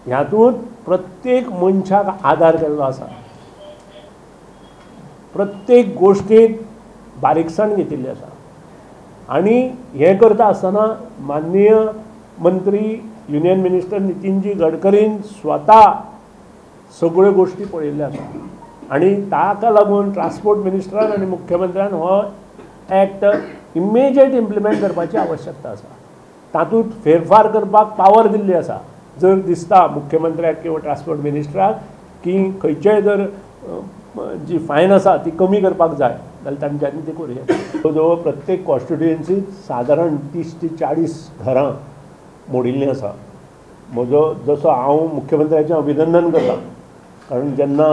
ह्यातून प्रत्येक मनशाक आधार केल्लो आसा, प्रत्येक गोष्टीत बारीकसाण घेतिल्ली आसा। आणि हे करता आसतना माननीय मंत्री युनियन मिनिस्टर नितीनजी गडकरीन स्वता सगळ्यो गोष्टी पळयल्ल्यो आसा आणि ताका लागून ट्रान्सपोर्ट मिनिस्टरान आनी मुख्यमंत्र्यान हो एक्ट इमिजिएट इम्प्लिमेंट करपाची आवश्यकता आसा। तातूंत फेरफार करपाक पावर दिल्ली आसा। जर दिसता मुख्यमंत्र्याक किंवा ट्रान्सपोर्ट मिनिस्टराक की खंयचेय जर जी फायन आसा ती कमी करपाक जाय जाल्यार तांच्यांनी ती करूं जवळ प्रत्येक कॉन्स्टिट्युएन्सीत सादारण 30 ते 40 घरां मोडिल्लीं आसा। म्हजो जसो हांव मुख्यमंत्र्याचें अभिनंदन करता, कारण जेन्ना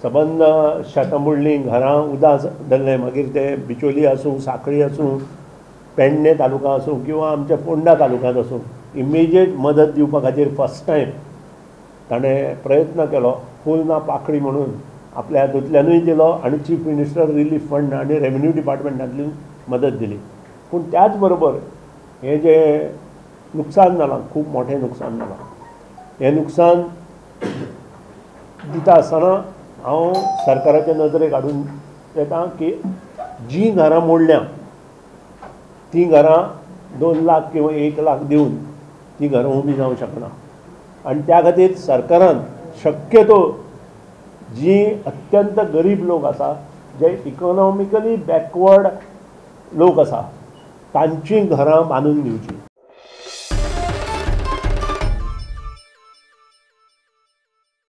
सबंद शेतां मोडलीं, घरां उदास जाल्लें, मागीर ते बिचोली आसूं, सांखळी आसूं, पेडणे तालुका आसूं किंवा आमच्या फोंडा तालुक्यांत आसूं, इमिजिएट मदत दिवपा खातीर फर्स्ट टायम ताणें प्रयत्न केलो। फूल ना पाखडी म्हणून आपल्या हातूंतल्यानूय दिलो आणि चीफ मिनिस्टर रिलीफ फंड आणि रेव्हेन्यू डिपार्टमेंटांतली मदत दिली। पूण त्याच बरोबर हे जे नुकसान जालां, खूब मोठें नुकसान जालां, हें नुकसान दिता आसतना हांव सरकाराचे नदरेक हाडून येता की जी घरां मोडल्या ती घरां 2 लाख किंवा 1 लाख दिवन ती घरां उबी जावंक शकना। आणि त्या खातीर सरकारान शक्यतो जी अत्यंत गरीब लोक आसा, जे इकॉनॉमिकली बॅकवर्ड लोक आसा, तांची घरां बांदून दिवची।